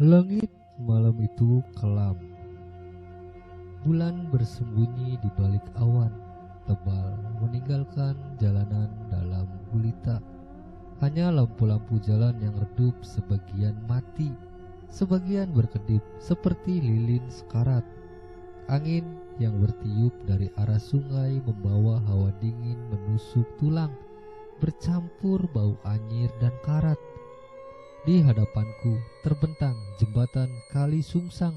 Langit malam itu kelam. Bulan bersembunyi di balik awan tebal meninggalkan jalanan dalam gulita. Hanya lampu-lampu jalan yang redup, sebagian mati, sebagian berkedip seperti lilin sekarat. Angin yang bertiup dari arah sungai membawa hawa dingin menusuk tulang, bercampur bau anyir dan karat. Di hadapanku terbentang jembatan Kali Sungsang,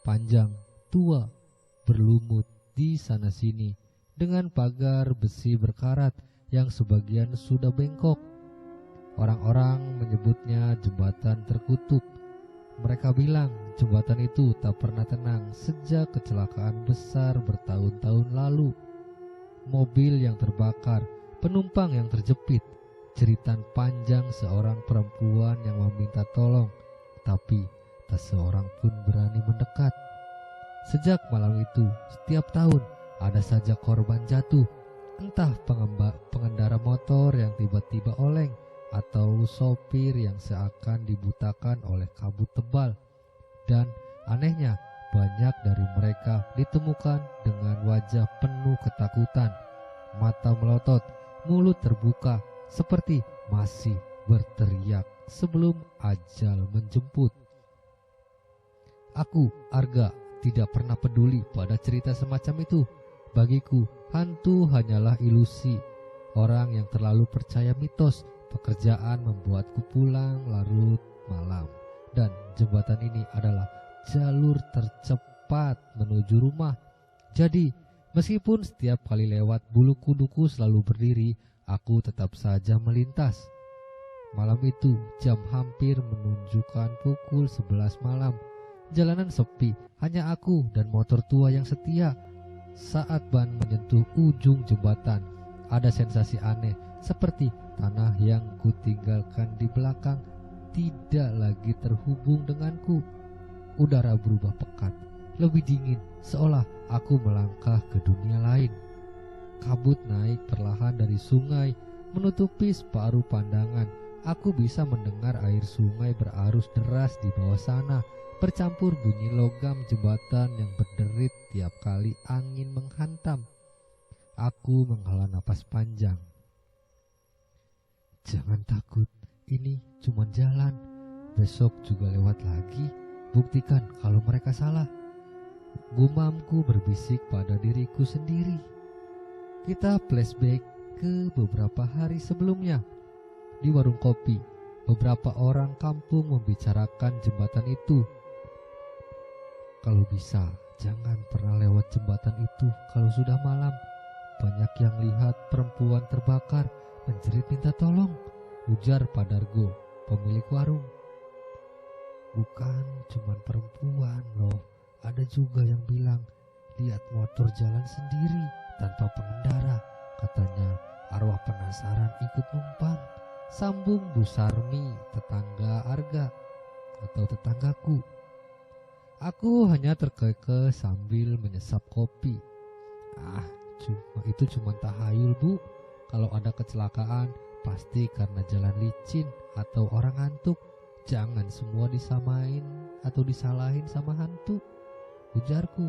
panjang, tua, berlumut di sana-sini, dengan pagar besi berkarat yang sebagian sudah bengkok. Orang-orang menyebutnya jembatan terkutuk. Mereka bilang jembatan itu tak pernah tenang sejak kecelakaan besar bertahun-tahun lalu. Mobil yang terbakar, penumpang yang terjepit, jeritan panjang seorang perempuan yang meminta tolong, tapi tak seorang pun berani mendekat. Sejak malam itu, setiap tahun ada saja korban jatuh, entah pengendara motor yang tiba-tiba oleng, atau sopir yang seakan dibutakan oleh kabut tebal. Dan anehnya, banyak dari mereka ditemukan dengan wajah penuh ketakutan, mata melotot, mulut terbuka, seperti masih berteriak sebelum ajal menjemput. Aku, Arga, tidak pernah peduli pada cerita semacam itu. Bagiku, hantu hanyalah ilusi. Orang yang terlalu percaya mitos, pekerjaan membuatku pulang larut malam. Dan jembatan ini adalah jalur tercepat menuju rumah. Jadi, meskipun setiap kali lewat bulu kuduku selalu berdiri, aku tetap saja melintas. Malam itu, jam hampir menunjukkan pukul 11 malam. Jalanan sepi, hanya aku dan motor tua yang setia. Saat ban menyentuh ujung jembatan, ada sensasi aneh, seperti tanah yang kutinggalkan di belakang tidak lagi terhubung denganku. Udara berubah pekat, lebih dingin, seolah aku melangkah ke dunia lain. Kabut naik perlahan dari sungai, menutupi separuh pandangan. Aku bisa mendengar air sungai berarus deras di bawah sana, bercampur bunyi logam jembatan yang berderit tiap kali angin menghantam. Aku menghela napas panjang. Jangan takut, ini cuma jalan. Besok juga lewat lagi. Buktikan kalau mereka salah. Gumamku berbisik pada diriku sendiri. Kita flashback ke beberapa hari sebelumnya. Di warung kopi, beberapa orang kampung membicarakan jembatan itu. Kalau bisa, jangan pernah lewat jembatan itu kalau sudah malam. Banyak yang lihat perempuan terbakar menjerit minta tolong, ujar Padargo, pemilik warung. Bukan cuma perempuan loh, ada juga yang bilang lihat motor jalan sendiri tanpa pengendara. Katanya arwah penasaran ikut numpang, sambung Bu Sarmi, tetangga Arga atau tetanggaku. Aku hanya terkekeh sambil menyesap kopi. Itu cuma tahayul, Bu. Kalau ada kecelakaan, pasti karena jalan licin atau orang ngantuk. Jangan semua disamain atau disalahin sama hantu, ujarku.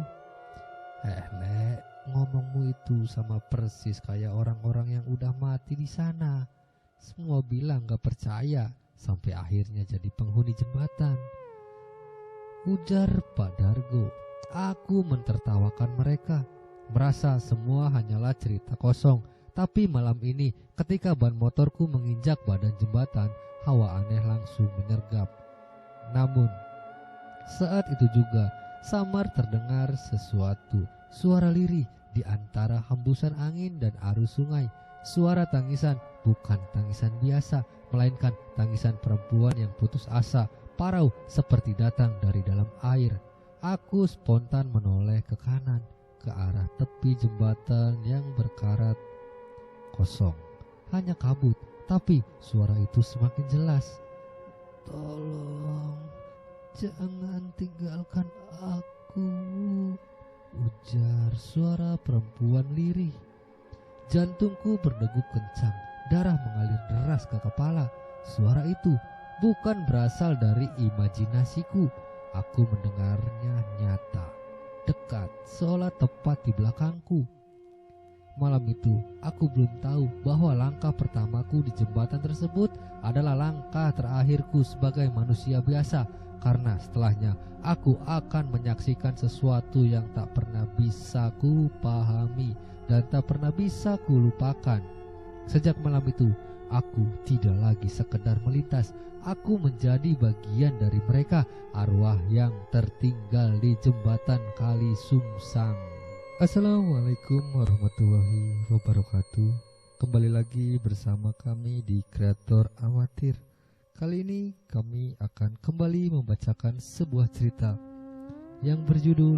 Lek, ngomongmu itu sama persis kayak orang-orang yang udah mati di sana. Semua bilang gak percaya, sampai akhirnya jadi penghuni jembatan, ujar Pak Dargo. Aku mentertawakan mereka, merasa semua hanyalah cerita kosong. Tapi malam ini, ketika ban motorku menginjak badan jembatan, hawa aneh langsung menyergap. Namun, saat itu juga samar terdengar sesuatu, suara lirih di antara hembusan angin dan arus sungai. Suara tangisan, bukan tangisan biasa, melainkan tangisan perempuan yang putus asa, parau seperti datang dari dalam air. Aku spontan menoleh ke kanan, ke arah tepi jembatan yang berkarat kosong, hanya kabut, tapi suara itu semakin jelas. Tolong, jangan tinggalkan aku, ujar suara perempuan lirih. Jantungku berdegup kencang, darah mengalir deras ke kepala. Suara itu bukan berasal dari imajinasiku. Aku mendengarnya nyata, dekat, seolah tepat di belakangku. Malam itu, aku belum tahu bahwa langkah pertamaku di jembatan tersebut adalah langkah terakhirku sebagai manusia biasa, karena setelahnya aku akan menyaksikan sesuatu yang tak pernah bisa ku pahami dan tak pernah bisa ku lupakan. Sejak malam itu, aku tidak lagi sekedar melintas. Aku menjadi bagian dari mereka, arwah yang tertinggal di jembatan Kali Sungsang. Assalamualaikum warahmatullahi wabarakatuh. Kembali lagi bersama kami di Kreator Amatir. Kali ini kami akan kembali membacakan sebuah cerita yang berjudul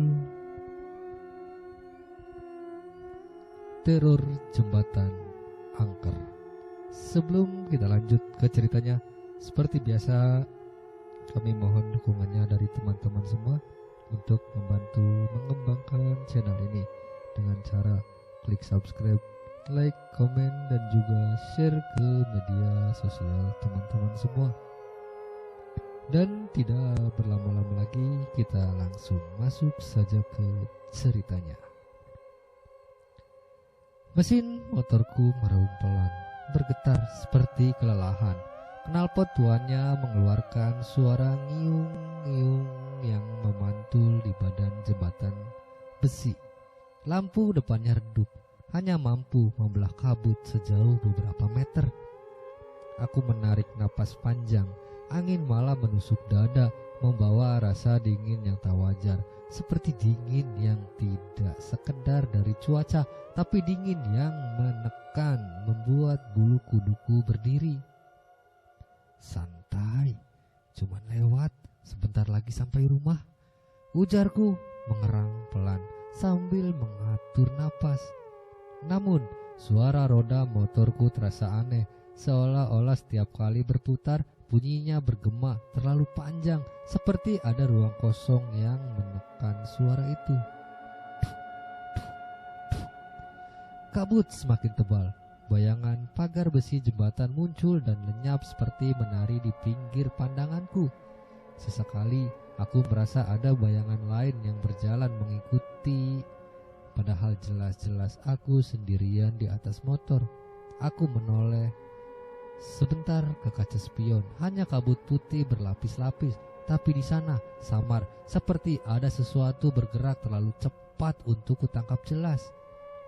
Teror Jembatan Angker. Sebelum kita lanjut ke ceritanya, seperti biasa kami mohon dukungannya dari teman-teman semua untuk membantu mengembangkan channel ini dengan cara klik subscribe, like, komen, dan juga share ke media sosial teman-teman semua. Dan tidak berlama-lama lagi, kita langsung masuk saja ke ceritanya. Mesin motorku meraung pelan, bergetar seperti kelelahan. Knalpot tuannya mengeluarkan suara ngiung-ngiung yang memantul di badan jembatan besi. Lampu depannya redup, hanya mampu membelah kabut sejauh beberapa meter. Aku menarik napas panjang. Angin malah menusuk dada, membawa rasa dingin yang tak wajar, seperti dingin yang tidak sekedar dari cuaca, tapi dingin yang menekan, membuat bulu kuduku berdiri. Santai, cuman lewat, sebentar lagi sampai rumah, ujarku mengerang pelan sambil mengatur napas. Namun suara roda motorku terasa aneh, seolah-olah setiap kali berputar bunyinya bergema terlalu panjang, seperti ada ruang kosong yang menekan suara itu. Kabut semakin tebal. Bayangan pagar besi jembatan muncul dan lenyap seperti menari di pinggir pandanganku. Sesekali aku merasa ada bayangan lain yang berjalan mengikuti, padahal jelas-jelas aku sendirian di atas motor. Aku menoleh sebentar ke kaca spion, hanya kabut putih berlapis-lapis, tapi di sana samar, seperti ada sesuatu bergerak terlalu cepat untuk kutangkap jelas.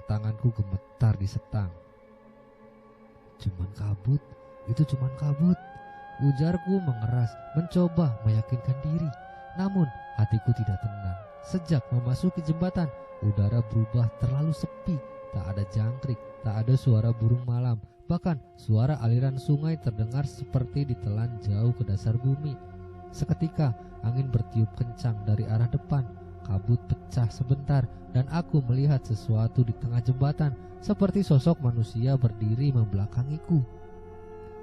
Tanganku gemetar di setang. Cuman kabut, itu cuman kabut, ujarku mengeras, mencoba meyakinkan diri. Namun hatiku tidak tenang. Sejak memasuki jembatan, udara berubah terlalu sepi. Tak ada jangkrik, tak ada suara burung malam, bahkan suara aliran sungai terdengar seperti ditelan jauh ke dasar bumi. Seketika angin bertiup kencang dari arah depan. Kabut pecah sebentar dan aku melihat sesuatu di tengah jembatan, seperti sosok manusia berdiri membelakangiku.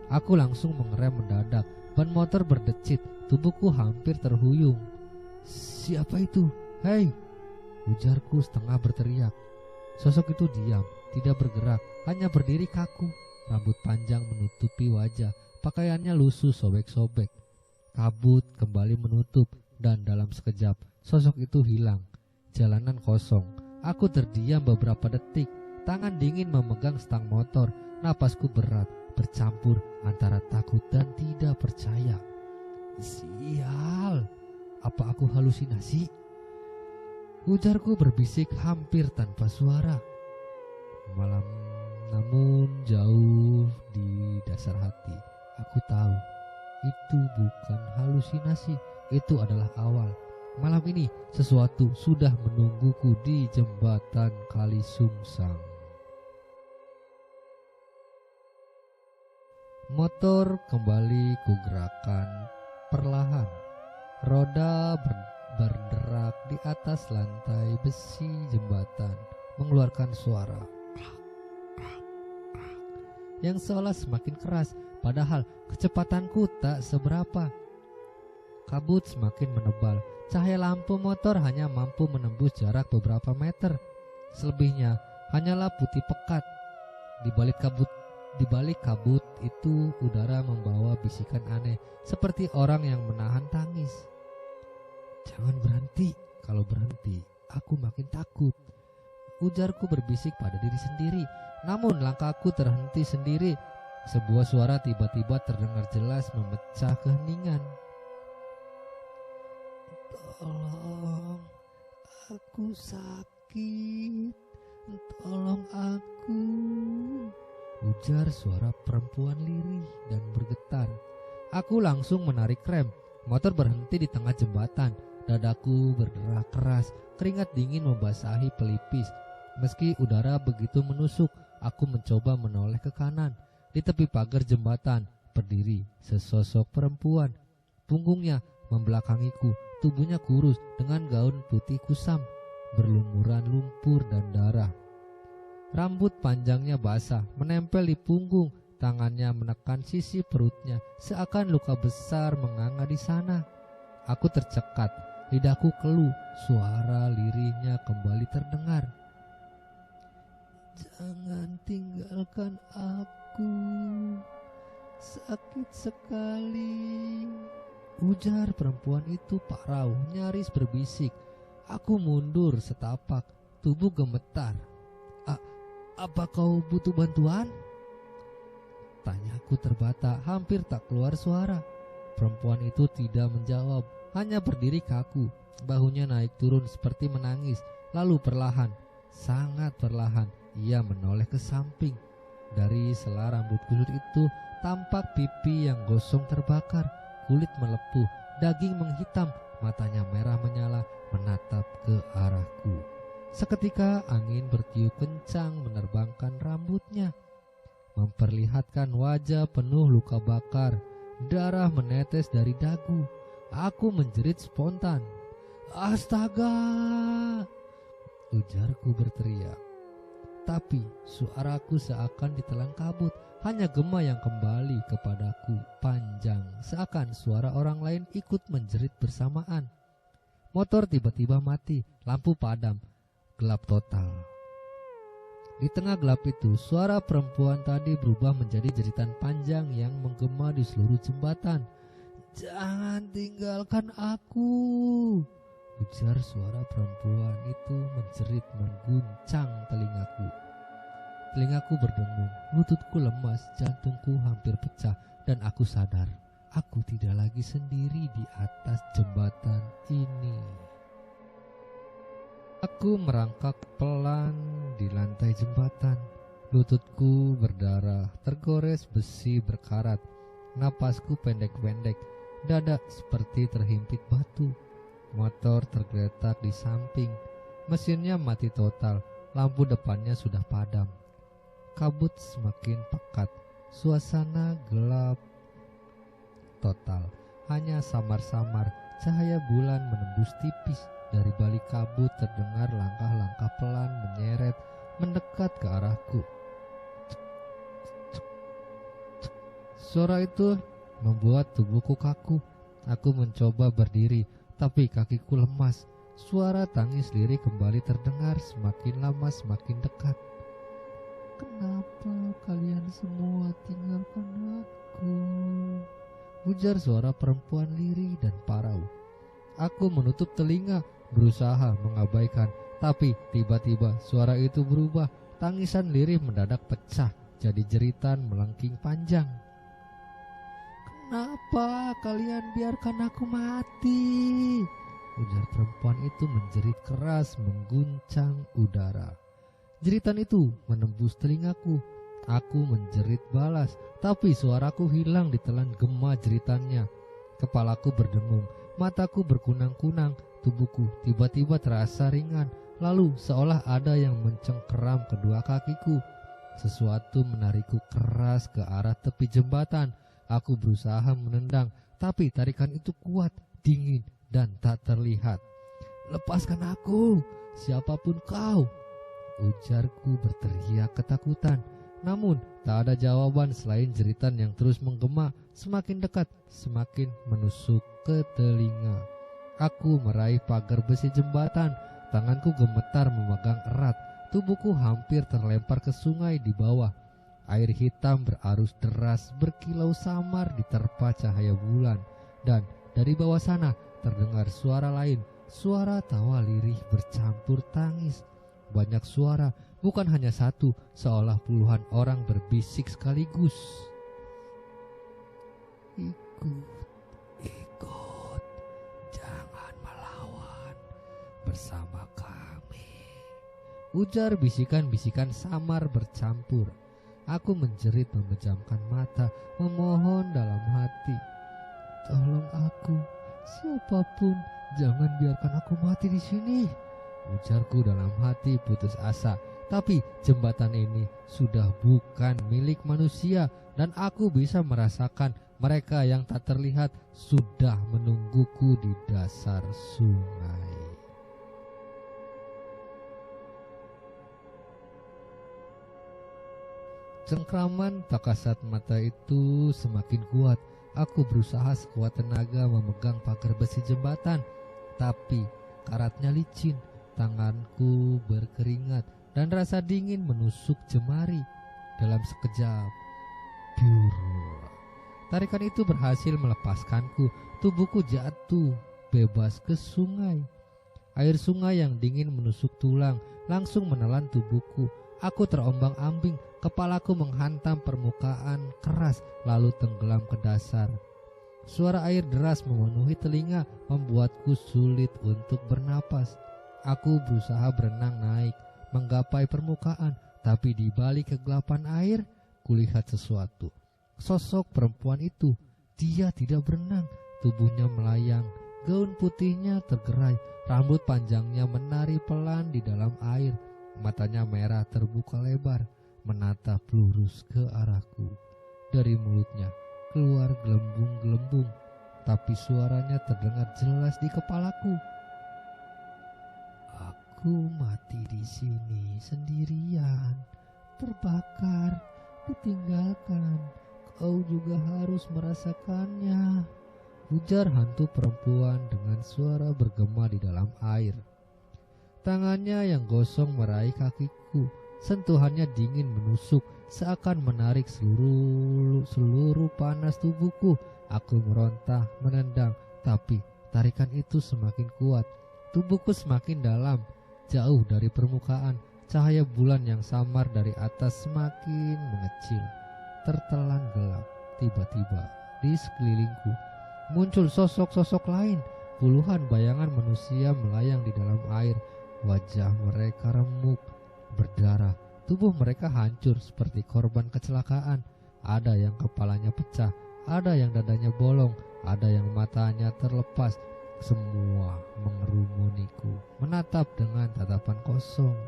Aku langsung mengerem mendadak, ban motor berdecit, tubuhku hampir terhuyung. Siapa itu? Hei! Ujarku setengah berteriak. Sosok itu diam, tidak bergerak, hanya berdiri kaku. Rambut panjang menutupi wajah, pakaiannya lusuh sobek-sobek. Kabut kembali menutup dan dalam sekejap sosok itu hilang. Jalanan kosong. Aku terdiam beberapa detik. Tangan dingin memegang stang motor. Napasku berat, bercampur antara takut dan tidak percaya. Sial, apa aku halusinasi? Ujarku berbisik hampir tanpa suara. Malam, namun jauh di dasar hati, aku tahu itu bukan halusinasi. Itu adalah awal. Malam ini sesuatu sudah menungguku di jembatan Kali Sungsang. Motor kembali kugerakkan perlahan. Roda berderak di atas lantai besi jembatan, mengeluarkan suara yang seolah semakin keras, padahal kecepatanku tak seberapa. Kabut semakin menebal. Cahaya lampu motor hanya mampu menembus jarak beberapa meter. Selebihnya hanyalah putih pekat. Di balik kabut Di balik kabut itu udara membawa bisikan aneh seperti orang yang menahan tangis. "Jangan berhenti, kalau berhenti aku makin takut," ujarku berbisik pada diri sendiri. Namun langkahku terhenti sendiri. Sebuah suara tiba-tiba terdengar jelas memecah keheningan. "Tolong, aku sakit. Tolong aku," ujar suara perempuan lirih dan bergetar. Aku langsung menarik rem. Motor berhenti di tengah jembatan. Dadaku berderak keras. Keringat dingin membasahi pelipis. Meski udara begitu menusuk, aku mencoba menoleh ke kanan. Di tepi pagar jembatan berdiri sesosok perempuan. Punggungnya membelakangiku. Tubuhnya kurus dengan gaun putih kusam, berlumuran lumpur dan darah. Rambut panjangnya basah, menempel di punggung. Tangannya menekan sisi perutnya, seakan luka besar menganga di sana. Aku tercekat, lidahku keluh. Suara lirihnya kembali terdengar. "Jangan tinggalkan aku, sakit sekali," ujar perempuan itu parau, nyaris berbisik. Aku mundur setapak, tubuh gemetar. Apa kau butuh bantuan?" Tanyaku terbata, hampir tak keluar suara. Perempuan itu tidak menjawab, hanya berdiri kaku. Bahunya naik turun seperti menangis. Lalu perlahan, sangat perlahan, ia menoleh ke samping. Dari sela rambut kusut itu tampak pipi yang gosong terbakar, kulit melepuh, daging menghitam, matanya merah menyala menatap ke arahku. Seketika angin bertiup kencang menerbangkan rambutnya, memperlihatkan wajah penuh luka bakar. Darah menetes dari dagu. Aku menjerit spontan. "Astaga!" ujarku berteriak. Tapi suaraku seakan ditelan kabut. Hanya gema yang kembali kepadaku, panjang, seakan suara orang lain ikut menjerit bersamaan. Motor tiba-tiba mati, lampu padam, gelap total. Di tengah gelap itu, suara perempuan tadi berubah menjadi jeritan panjang yang menggema di seluruh jembatan. "Jangan tinggalkan aku," ujar suara perempuan itu menjerit mengguncang telingaku. Telingaku berdengung, lututku lemas, jantungku hampir pecah, dan aku sadar aku tidak lagi sendiri di atas jembatan ini. Aku merangkak pelan di lantai jembatan. Lututku berdarah, tergores besi berkarat. Napasku pendek-pendek, dada seperti terhimpit batu. Motor tergeletak di samping. Mesinnya mati total, lampu depannya sudah padam. Kabut semakin pekat, suasana gelap total. Hanya samar-samar cahaya bulan menembus tipis. Dari balik kabut terdengar langkah-langkah pelan menyeret, mendekat ke arahku. Suara itu membuat tubuhku kaku. Aku mencoba berdiri, tapi kakiku lemas. Suara tangis lirih kembali terdengar, semakin lama semakin dekat. "Kenapa kalian semua tinggalkan aku?" ujar suara perempuan lirih dan parau. Aku menutup telinga, berusaha mengabaikan, tapi tiba-tiba suara itu berubah. Tangisan lirih mendadak pecah jadi jeritan melengking panjang. "Kenapa kalian biarkan aku mati?" ujar perempuan itu menjerit keras mengguncang udara. Jeritan itu menembus telingaku. Aku menjerit balas, tapi suaraku hilang ditelan gema jeritannya. Kepalaku berdengung, mataku berkunang-kunang, tubuhku tiba-tiba terasa ringan. Lalu seolah ada yang mencengkeram kedua kakiku. Sesuatu menarikku keras ke arah tepi jembatan. Aku berusaha menendang, tapi tarikan itu kuat, dingin, dan tak terlihat. "Lepaskan aku, siapapun kau!" ujarku berteriak ketakutan. Namun tak ada jawaban selain jeritan yang terus menggema, semakin dekat, semakin menusuk ke telinga. Aku meraih pagar besi jembatan, tanganku gemetar memegang erat, tubuhku hampir terlempar ke sungai di bawah. Air hitam berarus deras berkilau samar diterpa cahaya bulan, dan dari bawah sana terdengar suara lain, suara tawa lirih bercampur tangis. Banyak suara, bukan hanya satu, seolah puluhan orang berbisik sekaligus. Ikut, ikut, jangan melawan, bersama kami, ujar bisikan-bisikan samar bercampur. Aku menjerit memejamkan mata, memohon dalam hati, tolong aku, siapapun, jangan biarkan aku mati di sini, ujarku dalam hati putus asa. Tapi jembatan ini sudah bukan milik manusia, dan aku bisa merasakan mereka yang tak terlihat sudah menungguku di dasar sungai. Cengkraman tak kasat mata itu semakin kuat. Aku berusaha sekuat tenaga memegang pagar besi jembatan, tapi karatnya licin, tanganku berkeringat, dan rasa dingin menusuk jemari. Dalam sekejap, biur, tarikan itu berhasil melepaskanku. Tubuhku jatuh bebas ke sungai. Air sungai yang dingin menusuk tulang, langsung menelan tubuhku. Aku terombang-ambing, kepalaku menghantam permukaan keras, lalu tenggelam ke dasar. Suara air deras memenuhi telinga, membuatku sulit untuk bernapas. Aku berusaha berenang naik, menggapai permukaan, tapi di balik kegelapan air, kulihat sesuatu. Sosok perempuan itu, dia tidak berenang, tubuhnya melayang, gaun putihnya tergerai, rambut panjangnya menari pelan di dalam air. Matanya merah terbuka lebar, menatap lurus ke arahku. Dari mulutnya keluar gelembung-gelembung, tapi suaranya terdengar jelas di kepalaku. Aku mati di sini sendirian, terbakar, ditinggalkan. Kau juga harus merasakannya, ujar hantu perempuan dengan suara bergema di dalam air. Tangannya yang gosong meraih kakiku, sentuhannya dingin menusuk, seakan menarik seluruh panas tubuhku. Aku meronta, menendang, tapi tarikan itu semakin kuat. Tubuhku semakin dalam, jauh dari permukaan. Cahaya bulan yang samar dari atas semakin mengecil, tertelan gelap. Tiba-tiba di sekelilingku muncul sosok-sosok lain. Puluhan bayangan manusia melayang di dalam air. Wajah mereka remuk, berdarah, tubuh mereka hancur seperti korban kecelakaan. Ada yang kepalanya pecah, ada yang dadanya bolong, ada yang matanya terlepas. Semua mengerumuniku, menatap dengan tatapan kosong.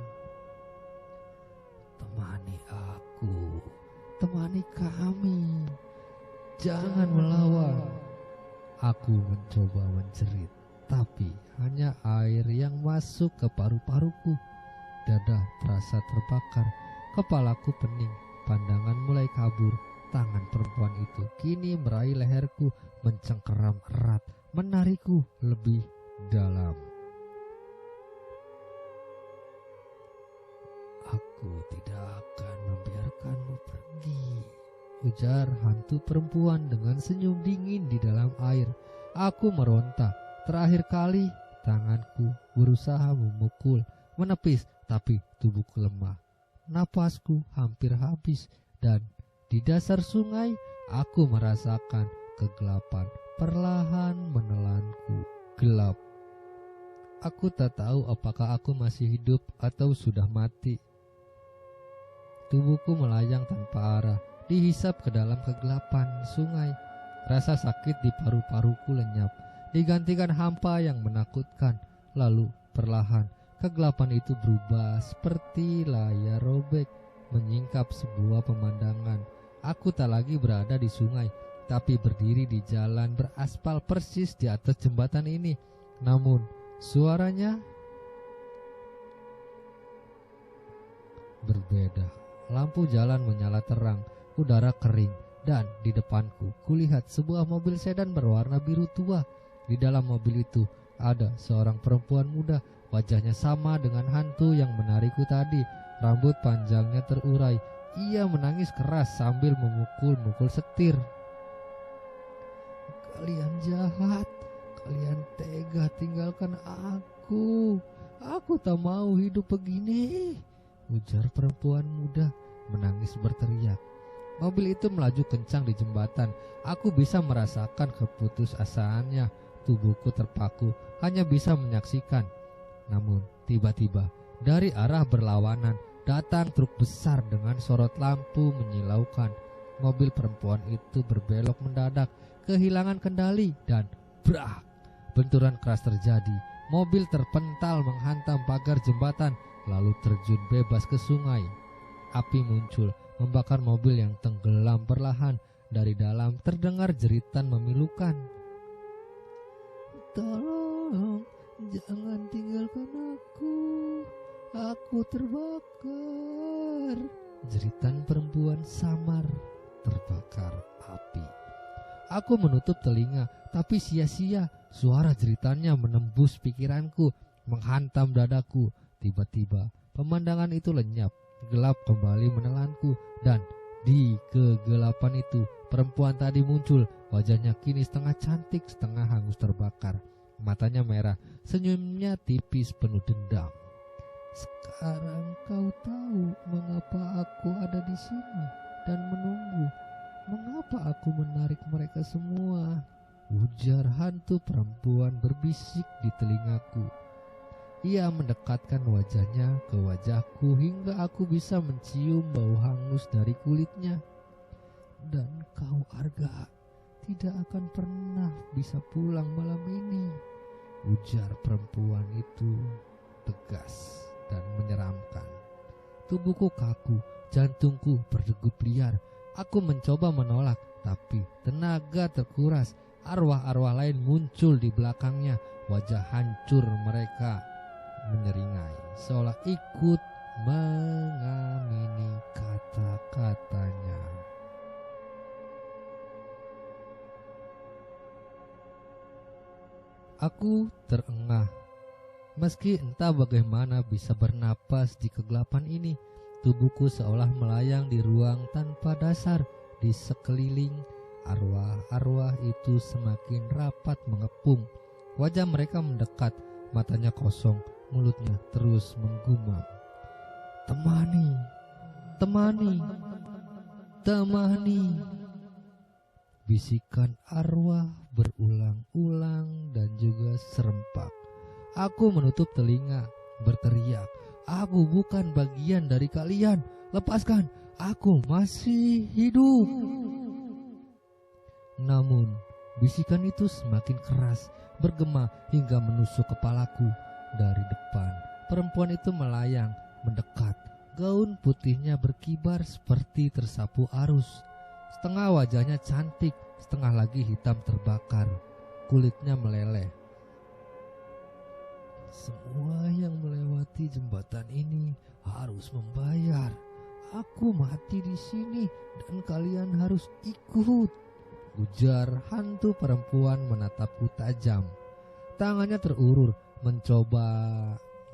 Temani aku, temani kami, jangan melawan. Aku mencoba menjerit, tapi hanya air yang masuk ke paru-paruku. Dada terasa terbakar, kepalaku pening, pandangan mulai kabur. Tangan perempuan itu kini meraih leherku, mencengkeram erat, menarikku lebih dalam. Aku tidak akan membiarkanmu pergi, ujar hantu perempuan dengan senyum dingin di dalam air. Aku meronta. Terakhir kali tanganku berusaha memukul, menepis, tapi tubuhku lemah. Napasku hampir habis, dan di dasar sungai aku merasakan kegelapan perlahan menelanku. Gelap. Aku tak tahu apakah aku masih hidup atau sudah mati. Tubuhku melayang tanpa arah, dihisap ke dalam kegelapan sungai. Rasa sakit di paru-paruku lenyap, digantikan hampa yang menakutkan. Lalu perlahan kegelapan itu berubah seperti layar robek, menyingkap sebuah pemandangan. Aku tak lagi berada di sungai, tapi berdiri di jalan beraspal persis di atas jembatan ini. Namun suaranya berbeda. Lampu jalan menyala terang, udara kering, dan di depanku kulihat sebuah mobil sedan berwarna biru tua. Di dalam mobil itu ada seorang perempuan muda, wajahnya sama dengan hantu yang menarikku tadi. Rambut panjangnya terurai, Ia menangis keras sambil memukul-mukul setir. "Kalian jahat, kalian tega tinggalkan aku. Aku tak mau hidup begini," ujar perempuan muda menangis berteriak. Mobil itu melaju kencang di jembatan. Aku bisa merasakan keputusasaannya. Tubuhku terpaku, hanya bisa menyaksikan. Namun tiba-tiba dari arah berlawanan datang truk besar dengan sorot lampu menyilaukan. Mobil perempuan itu berbelok mendadak, kehilangan kendali, dan brak! Benturan keras terjadi. Mobil terpental menghantam pagar jembatan, lalu terjun bebas ke sungai. Api muncul membakar mobil yang tenggelam perlahan. Dari dalam terdengar jeritan memilukan. "Tolong, jangan tinggalkan aku terbakar," jeritan perempuan samar terbakar api. Aku menutup telinga, tapi sia-sia. Suara jeritannya menembus pikiranku, menghantam dadaku. Tiba-tiba pemandangan itu lenyap. Gelap kembali menelanku, dan di kegelapan itu perempuan tadi muncul. Wajahnya kini setengah cantik, setengah hangus terbakar. Matanya merah, senyumnya tipis penuh dendam. "Sekarang kau tahu mengapa aku ada di sini dan menunggu. Mengapa aku menarik mereka semua?" ujar hantu perempuan berbisik di telingaku. Ia mendekatkan wajahnya ke wajahku hingga aku bisa mencium bau hangus dari kulitnya. "Dan kau, Arga, tidak akan pernah bisa pulang malam ini," ujar perempuan itu tegas dan menyeramkan. Tubuhku kaku, jantungku berdegup liar. Aku mencoba menolak, tapi tenaga terkuras. Arwah-arwah lain muncul di belakangnya. Wajah hancur mereka menyeringai, seolah ikut mengamini kata-katanya. Aku terengah, meski entah bagaimana bisa bernapas di kegelapan ini. Tubuhku seolah melayang di ruang tanpa dasar. Di sekeliling arwah-arwah itu semakin rapat mengepung. Wajah mereka mendekat, matanya kosong, mulutnya terus menggumam. "Temani, temani, temani," bisikan arwah berulang-ulang dan juga serempak. Aku menutup telinga, berteriak, "Aku bukan bagian dari kalian, lepaskan, aku masih hidup." Namun bisikan itu semakin keras, bergema hingga menusuk kepalaku. Dari depan, perempuan itu melayang, mendekat. Gaun putihnya berkibar seperti tersapu arus. Setengah wajahnya cantik, setengah lagi hitam terbakar. Kulitnya meleleh. "Semua yang melewati jembatan ini harus membayar. Aku mati di sini dan kalian harus ikut," ujar hantu perempuan menatapku tajam. Tangannya terulur, mencoba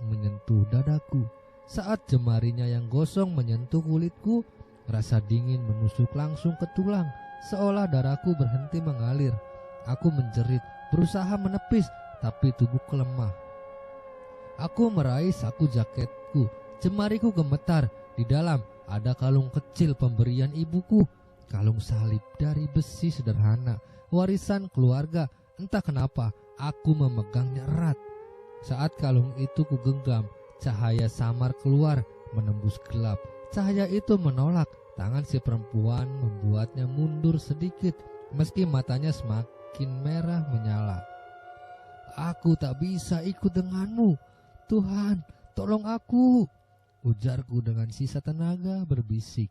menyentuh dadaku. Saat jemarinya yang gosong menyentuh kulitku, rasa dingin menusuk langsung ke tulang, seolah darahku berhenti mengalir. Aku menjerit, berusaha menepis, tapi tubuhku lemah. Aku meraih saku jaketku, jemariku gemetar. Di dalam ada kalung kecil pemberian ibuku, kalung salib dari besi sederhana, warisan keluarga. Entah kenapa aku memegangnya erat. Saat kalung itu kugenggam, cahaya samar keluar menembus gelap. Cahaya itu menolak. Tangan si perempuan membuatnya mundur sedikit, meski matanya semakin merah menyala. "Aku tak bisa ikut denganmu. Tuhan, tolong aku," ujarku dengan sisa tenaga berbisik.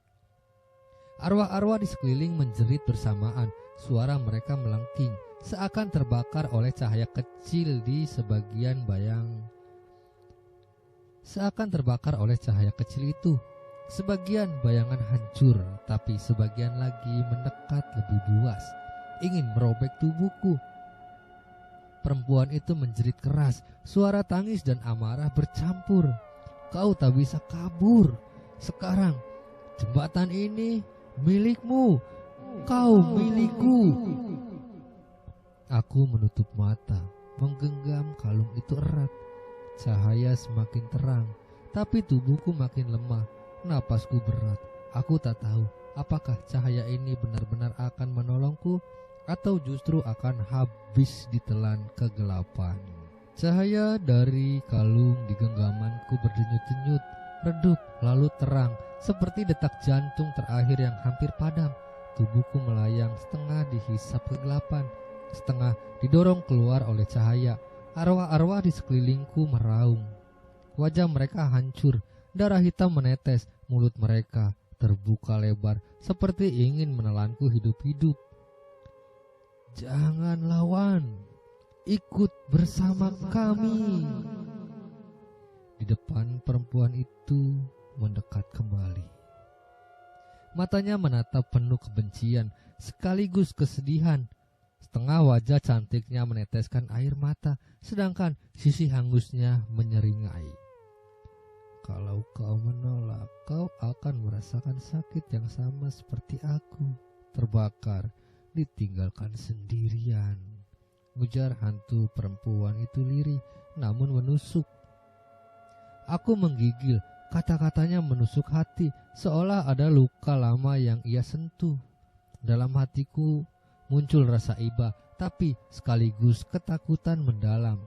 Arwah-arwah di sekeliling menjerit bersamaan. Suara mereka melengking, seakan terbakar oleh cahaya kecil di sebagian itu. Sebagian bayangan hancur, tapi sebagian lagi mendekat lebih buas, ingin merobek tubuhku. Perempuan itu menjerit keras, suara tangis dan amarah bercampur. "Kau tak bisa kabur. Sekarang Jembatan ini milikmu, kau milikku. Aku menutup mata, menggenggam kalung itu erat. Cahaya semakin terang, tapi tubuhku makin lemah. Napasku berat. Aku tak tahu apakah cahaya ini benar-benar akan menolongku atau justru akan habis ditelan kegelapan. Cahaya dari kalung di genggamanku berdenyut-denyut, redup lalu terang, seperti detak jantung terakhir yang hampir padam. Tubuhku melayang, setengah dihisap kegelapan, setengah didorong keluar oleh cahaya. Arwah-arwah di sekelilingku meraung. Wajah mereka hancur, darah hitam menetes, mulut mereka terbuka lebar seperti ingin menelanku hidup-hidup. Jangan lawan, ikut bersama kami. Di depan perempuan itu mendekat kembali. Matanya menatap penuh kebencian sekaligus kesedihan. Setengah wajah cantiknya meneteskan air mata, sedangkan sisi hangusnya menyeringai. Kalau kau menolak, kau akan merasakan sakit yang sama seperti aku. Terbakar, ditinggalkan sendirian. Ujar hantu perempuan itu lirih namun menusuk. Aku menggigil, kata-katanya menusuk hati, seolah ada luka lama yang ia sentuh. Dalam hatiku muncul rasa iba, tapi sekaligus ketakutan mendalam.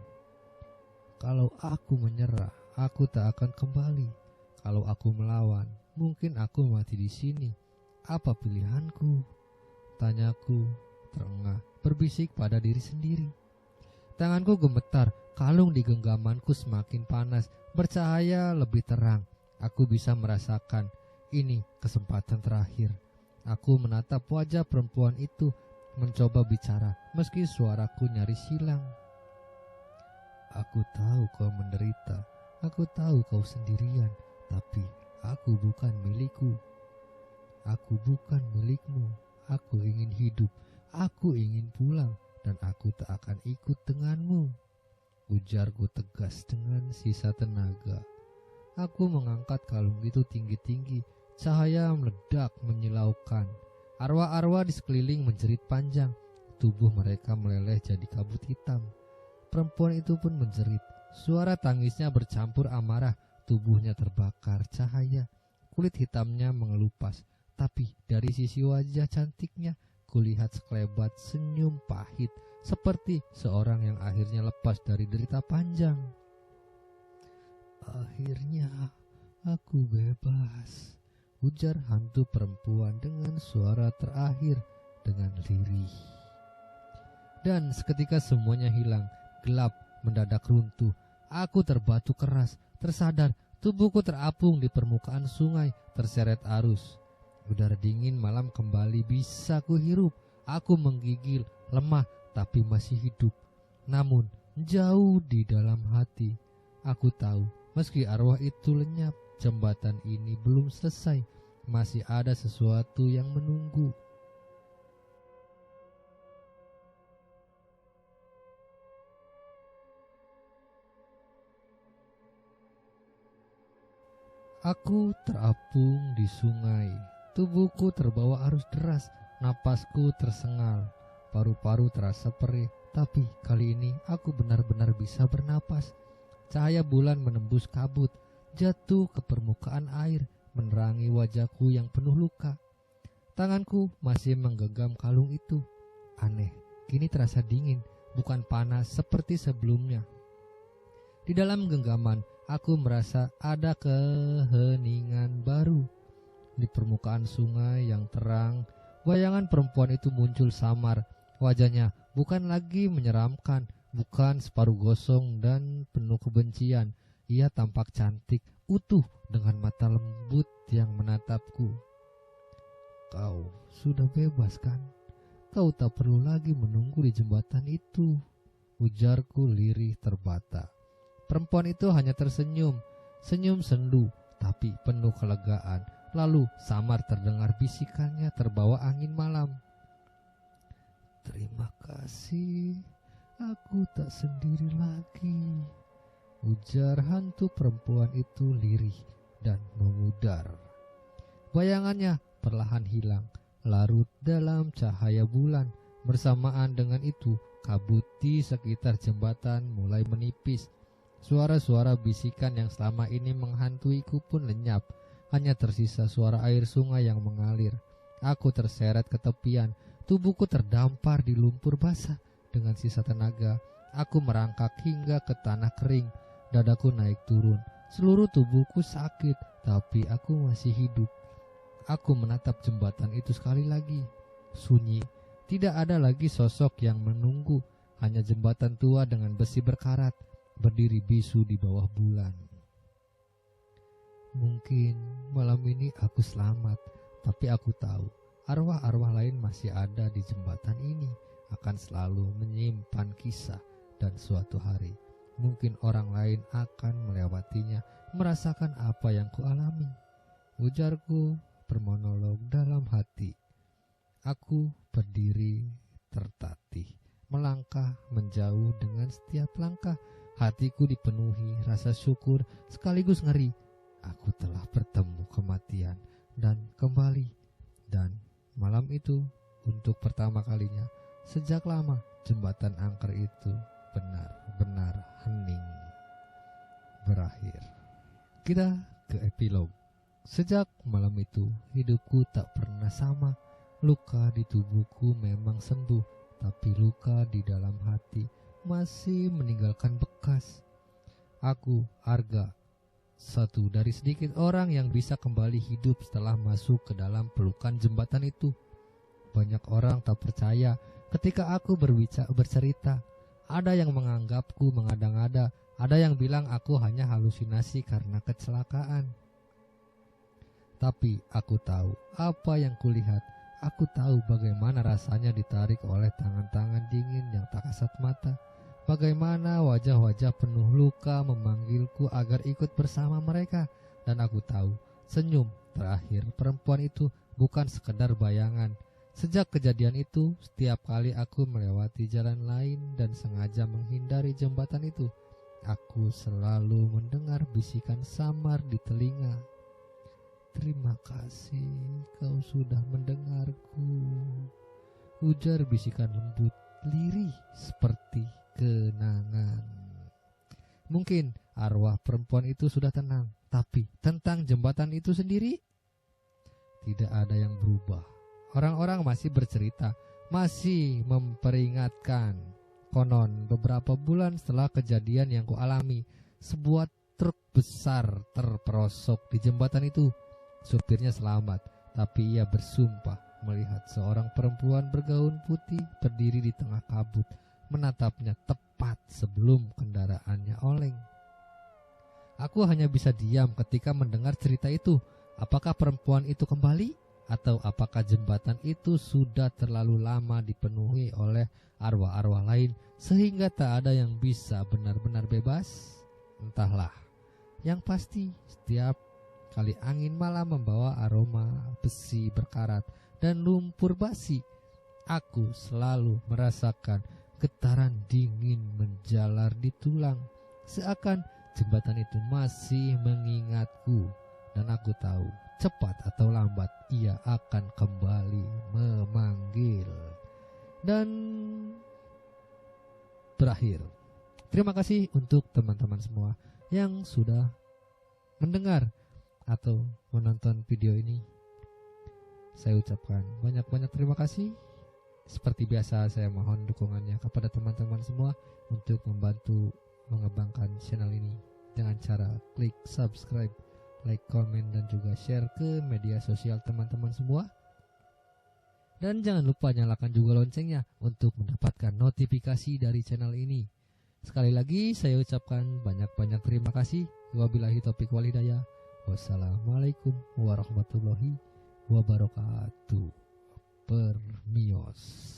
Kalau aku menyerah, aku tak akan kembali. Kalau aku melawan, mungkin aku mati di sini. Apa pilihanku? Tanyaku terengah, berbisik pada diri sendiri. Tanganku gemetar, kalung di genggamanku semakin panas, bercahaya lebih terang. Aku bisa merasakan ini kesempatan terakhir. Aku menatap wajah perempuan itu, mencoba bicara meski suaraku nyaris hilang. Aku tahu kau menderita, aku tahu kau sendirian, tapi aku bukan milikku. Aku bukan milikmu. Aku ingin hidup, aku ingin pulang, dan aku tak akan ikut denganmu. Ujarku tegas dengan sisa tenaga. Aku mengangkat kalung itu tinggi-tinggi, cahaya meledak menyilaukan. Arwah-arwah di sekeliling menjerit panjang, tubuh mereka meleleh jadi kabut hitam. Perempuan itu pun menjerit, suara tangisnya bercampur amarah, tubuhnya terbakar cahaya, kulit hitamnya mengelupas. Tapi dari sisi wajah cantiknya, kulihat sekelebat senyum pahit, seperti seorang yang akhirnya lepas dari derita panjang. Akhirnya aku bebas, ujar hantu perempuan dengan suara terakhir dengan lirih. Dan seketika semuanya hilang, gelap mendadak runtuh. Aku terbatu keras, tersadar, tubuhku terapung di permukaan sungai, terseret arus. Udara dingin malam kembali bisa kuhirup. Aku menggigil, lemah tapi masih hidup. Namun jauh di dalam hati, aku tahu meski arwah itu lenyap, jembatan ini belum selesai. Masih ada sesuatu yang menunggu. Aku terapung di sungai. Tubuhku terbawa arus deras, napasku tersengal, paru-paru terasa perih. Tapi kali ini aku benar-benar bisa bernapas. Cahaya bulan menembus kabut, jatuh ke permukaan air, menerangi wajahku yang penuh luka. Tanganku masih menggenggam kalung itu. Aneh, kini terasa dingin, bukan panas seperti sebelumnya. Di dalam genggaman, aku merasa ada keheningan baru. Di permukaan sungai yang terang, bayangan perempuan itu muncul samar. Wajahnya bukan lagi menyeramkan, bukan separuh gosong dan penuh kebencian. Ia tampak cantik, utuh dengan mata lembut yang menatapku. Kau sudah bebas kan? Kau tak perlu lagi menunggu di jembatan itu, ujarku lirih terbata. Perempuan itu hanya tersenyum, senyum sendu tapi penuh kelegaan. Lalu samar terdengar bisikannya terbawa angin malam. Terima kasih, aku tak sendiri lagi, ujar hantu perempuan itu lirih dan memudar. Bayangannya perlahan hilang, larut dalam cahaya bulan. Bersamaan dengan itu, kabut di sekitar jembatan mulai menipis. Suara-suara bisikan yang selama ini menghantuiku pun lenyap. Hanya tersisa suara air sungai yang mengalir. Aku terseret ke tepian, tubuhku terdampar di lumpur basah. Dengan sisa tenaga, aku merangkak hingga ke tanah kering. Dadaku naik turun, seluruh tubuhku sakit, tapi aku masih hidup. Aku menatap jembatan itu sekali lagi. Sunyi, tidak ada lagi sosok yang menunggu. Hanya jembatan tua dengan besi berkarat, berdiri bisu di bawah bulan. Mungkin malam ini aku selamat, tapi aku tahu arwah-arwah lain masih ada di jembatan ini, akan selalu menyimpan kisah, dan suatu hari mungkin orang lain akan melewatinya, merasakan apa yang kualami. Ujarku bermonolog dalam hati. Aku berdiri tertatih, melangkah menjauh. Dengan setiap langkah, hatiku dipenuhi rasa syukur sekaligus ngeri. Aku telah bertemu kematian dan kembali. Dan malam itu, untuk pertama kalinya sejak lama, jembatan angker itu benar-benar hening, berakhir. Kita ke epilog. Sejak malam itu, hidupku tak pernah sama. Luka di tubuhku memang sembuh, tapi luka di dalam hati masih meninggalkan bekas. Aku, Arga, satu dari sedikit orang yang bisa kembali hidup setelah masuk ke dalam pelukan jembatan itu. Banyak orang tak percaya ketika aku bercerita. Ada yang menganggapku mengada-ngada, ada yang bilang aku hanya halusinasi karena kecelakaan. Tapi aku tahu apa yang kulihat. Aku tahu bagaimana rasanya ditarik oleh tangan-tangan dingin yang tak kasat mata. Bagaimana wajah-wajah penuh luka memanggilku agar ikut bersama mereka. Dan aku tahu senyum terakhir perempuan itu bukan sekedar bayangan. Sejak kejadian itu, setiap kali aku melewati jalan lain dan sengaja menghindari jembatan itu, aku selalu mendengar bisikan samar di telinga. Terima kasih kau sudah mendengarku, ujar bisikan lembut, lirih seperti kenangan. Mungkin arwah perempuan itu sudah tenang, tapi tentang jembatan itu sendiri tidak ada yang berubah. Orang-orang masih bercerita, masih memperingatkan. Konon beberapa bulan setelah kejadian yang kualami, sebuah truk besar terperosok di jembatan itu. Supirnya selamat, tapi ia bersumpah melihat seorang perempuan bergaun putih berdiri di tengah kabut, menatapnya tepat sebelum kendaraannya oleng. Aku hanya bisa diam ketika mendengar cerita itu. Apakah perempuan itu kembali? Atau apakah jembatan itu sudah terlalu lama dipenuhi oleh arwah-arwah lain sehingga tak ada yang bisa benar-benar bebas? Entahlah. Yang pasti, setiap kali angin malam membawa aroma besi berkarat dan lumpur basi, aku selalu merasakan getaran dingin menjalar di tulang, seakan jembatan itu masih mengingatku. Dan aku tahu, cepat atau lambat ia akan kembali memanggil. Dan berakhir. Terima kasih untuk teman-teman semua yang sudah mendengar atau menonton video ini. Saya ucapkan banyak-banyak terima kasih. Seperti biasa, saya mohon dukungannya kepada teman-teman semua untuk membantu mengembangkan channel ini dengan cara klik subscribe, like, komen, dan juga share ke media sosial teman-teman semua. Dan jangan lupa nyalakan juga loncengnya untuk mendapatkan notifikasi dari channel ini. Sekali lagi saya ucapkan banyak-banyak terima kasih. Wabillahi taufiq wal hidayah. Wassalamualaikum warahmatullahi wabarakatuh. Permios.